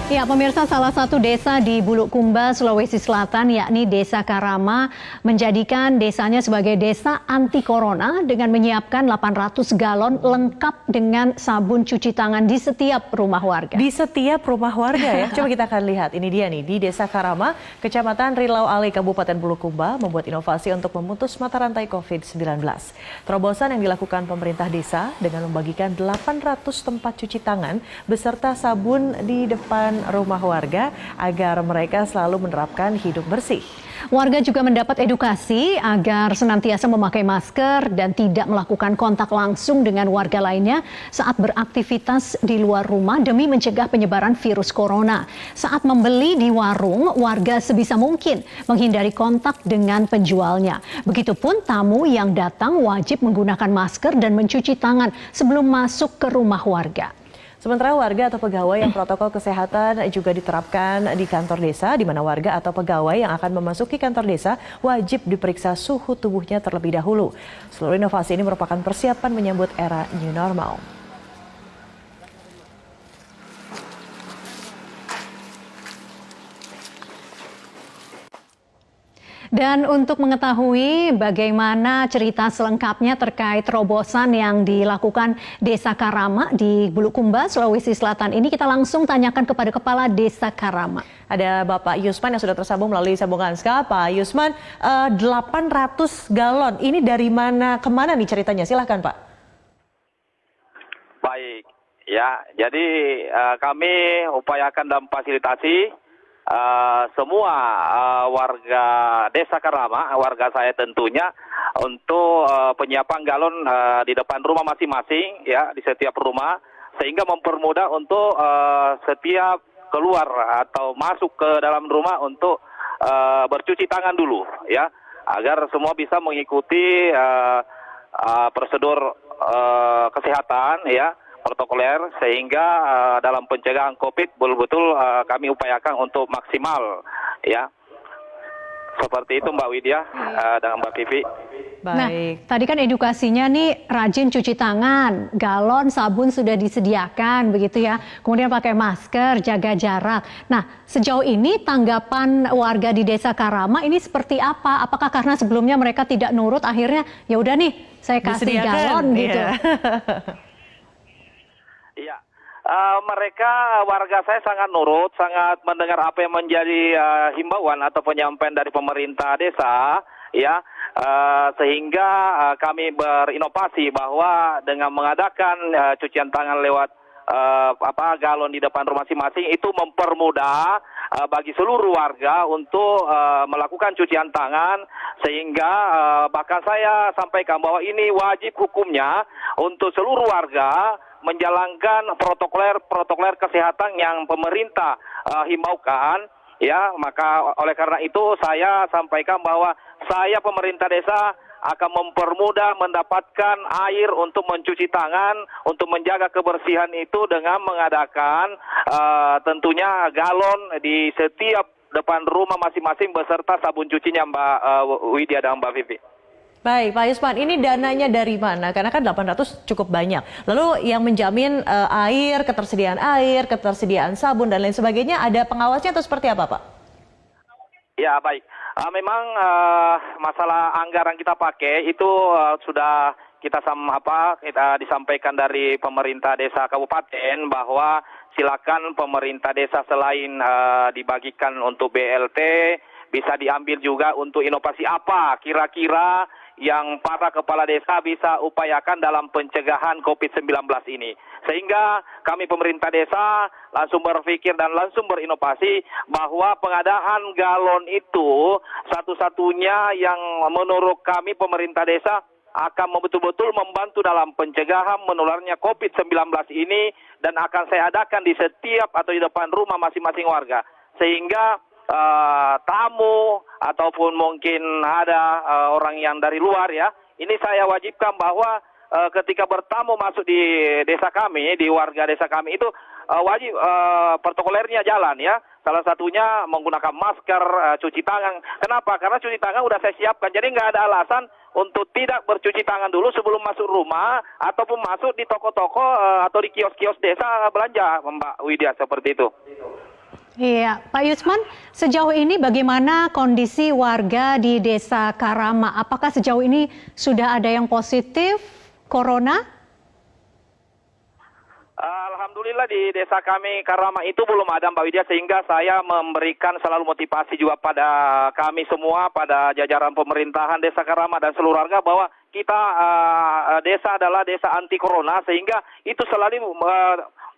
Ya, pemirsa, salah satu desa di Bulukumba, Sulawesi Selatan, yakni Desa Karama, menjadikan desanya sebagai desa anti corona dengan menyiapkan 800 galon lengkap dengan sabun cuci tangan di setiap rumah warga. Di setiap rumah warga ya. Coba kita akan lihat. Ini dia nih, di Desa Karama, Kecamatan Rilau Ali, Kabupaten Bulukumba, membuat inovasi untuk memutus mata rantai COVID-19. Terobosan yang dilakukan pemerintah desa dengan membagikan 800 tempat cuci tangan beserta sabun di depan rumah warga agar mereka selalu menerapkan hidup bersih. Warga juga mendapat edukasi agar senantiasa memakai masker dan tidak melakukan kontak langsung dengan warga lainnya saat beraktivitas di luar rumah demi mencegah penyebaran virus corona. Saat membeli di warung, warga sebisa mungkin menghindari kontak dengan penjualnya. Begitupun tamu yang datang wajib menggunakan masker dan mencuci tangan sebelum masuk ke rumah warga. Sementara warga atau pegawai yang protokol kesehatan juga diterapkan di kantor desa, di mana warga atau pegawai yang akan memasuki kantor desa wajib diperiksa suhu tubuhnya terlebih dahulu. Seluruh inovasi ini merupakan persiapan menyambut era new normal. Dan untuk mengetahui bagaimana cerita selengkapnya terkait terobosan yang dilakukan Desa Karama di Bulukumba, Sulawesi Selatan ini, kita langsung tanyakan kepada Kepala Desa Karama. Ada Bapak Yusman yang sudah tersambung melalui sambungan Skype. Pak Yusman, 800 galon, ini dari mana kemana nih ceritanya? Silahkan Pak. Baik, ya. Jadi kami upayakan dan fasilitasi semua warga Desa Karama, warga saya tentunya, untuk penyiapan galon di depan rumah masing-masing, ya, di setiap rumah, sehingga mempermudah untuk setiap keluar atau masuk ke dalam rumah untuk bercuci tangan dulu, ya, agar semua bisa mengikuti prosedur kesehatan, ya, protokoler, sehingga dalam pencegahan COVID betul-betul kami upayakan untuk maksimal, ya. Seperti itu Mbak Widya dan Mbak Vivi. Baik. Nah, tadi kan edukasinya nih rajin cuci tangan, galon sabun sudah disediakan begitu ya. Kemudian pakai masker, jaga jarak. Nah, sejauh ini tanggapan warga di Desa Karama ini seperti apa? Apakah karena sebelumnya mereka tidak nurut, akhirnya ya udah nih saya kasih Disediakan, galon gitu. iya. Iya, mereka warga saya sangat nurut, sangat mendengar apa yang menjadi himbauan atau penyampaian dari pemerintah desa, ya, sehingga kami berinovasi bahwa dengan mengadakan cucian tangan lewat galon di depan rumah masing-masing itu mempermudah bagi seluruh warga untuk melakukan cucian tangan, sehingga bahkan saya sampaikan bahwa ini wajib hukumnya untuk seluruh warga menjalankan protokoler kesehatan yang pemerintah himbaukan, ya. Maka oleh karena itu saya sampaikan bahwa saya pemerintah desa akan mempermudah mendapatkan air untuk mencuci tangan, untuk menjaga kebersihan itu dengan mengadakan tentunya galon di setiap depan rumah masing-masing beserta sabun cucinya, Mbak Widya dan Mbak Vivi. Baik, Pak Yusman, ini dananya dari mana? Karena kan 800 cukup banyak. Lalu yang menjamin air, ketersediaan sabun, dan lain sebagainya, ada pengawasnya atau seperti apa, Pak? Ya, baik. Memang masalah anggaran kita pakai itu sudah kita disampaikan dari pemerintah desa kabupaten bahwa silakan pemerintah desa selain dibagikan untuk BLT, bisa diambil juga untuk inovasi apa kira-kira yang para kepala desa bisa upayakan dalam pencegahan COVID-19 ini. Sehingga kami pemerintah desa langsung berpikir dan langsung berinovasi bahwa pengadaan galon itu satu-satunya yang menurut kami pemerintah desa akan betul-betul membantu dalam pencegahan menularnya COVID-19 ini, dan akan saya adakan di setiap atau di depan rumah masing-masing warga. Sehingga tamu ataupun mungkin ada orang yang dari luar, ya, ini saya wajibkan bahwa ketika bertamu masuk di desa kami, di warga desa kami itu wajib protokolernya jalan, ya. Salah satunya menggunakan masker, cuci tangan. Kenapa? Karena cuci tangan udah saya siapkan, jadi nggak ada alasan untuk tidak bercuci tangan dulu sebelum masuk rumah ataupun masuk di toko-toko atau di kios-kios desa belanja, Mbak Widya, seperti itu. Iya, Pak Yusman, sejauh ini bagaimana kondisi warga di Desa Karama? Apakah sejauh ini sudah ada yang positif corona? Alhamdulillah di desa kami Karama itu belum ada Mbak Widya, sehingga saya memberikan selalu motivasi juga pada kami semua, pada jajaran pemerintahan desa Karama dan seluruh warga bahwa kita desa adalah desa anti corona, sehingga itu selalu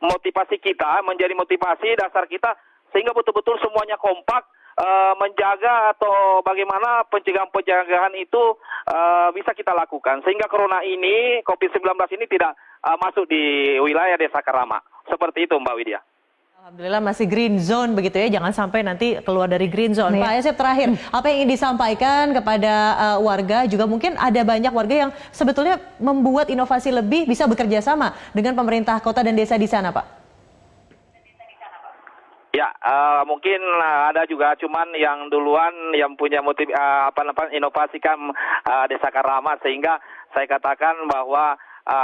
motivasi kita, menjadi motivasi dasar kita sehingga betul-betul semuanya kompak menjaga atau bagaimana pencegahan itu bisa kita lakukan sehingga corona ini, COVID-19 ini tidak masuk di wilayah desa Karama. Seperti itu Mbak Widya. Alhamdulillah masih green zone begitu ya, jangan sampai nanti keluar dari green zone. Pak Yosep, terakhir, apa yang ingin disampaikan kepada warga, juga mungkin ada banyak warga yang sebetulnya membuat inovasi lebih, bisa bekerja sama dengan pemerintah kota dan desa di sana, Pak? Ya, mungkin ada juga, cuman yang duluan yang punya motif inovasikan desa Karama, sehingga saya katakan bahwa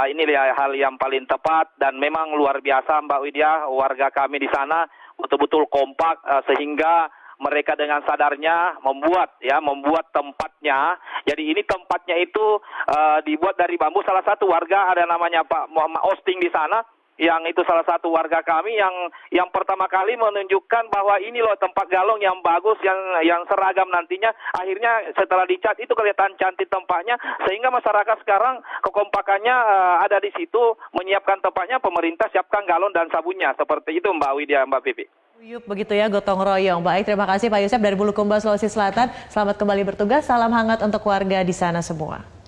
ini hal yang paling tepat dan memang luar biasa Mbak Widya, warga kami di sana betul-betul kompak sehingga mereka dengan sadarnya membuat tempatnya. Jadi ini tempatnya itu dibuat dari bambu. Salah satu warga ada namanya Pak Muhammad Osting di sana, yang itu salah satu warga kami yang pertama kali menunjukkan bahwa ini loh tempat galong yang bagus, yang seragam nantinya. Akhirnya setelah dicat itu kelihatan cantik tempatnya, sehingga masyarakat sekarang kekompakannya ada di situ, menyiapkan tempatnya, pemerintah siapkan galon dan sabunnya. Seperti itu Mbak Widya, Mbak Pipi. Uyup begitu ya, gotong royong. Baik, terima kasih Pak Yosep dari Bulukumba, Sulawesi Selatan. Selamat kembali bertugas, salam hangat untuk warga di sana semua.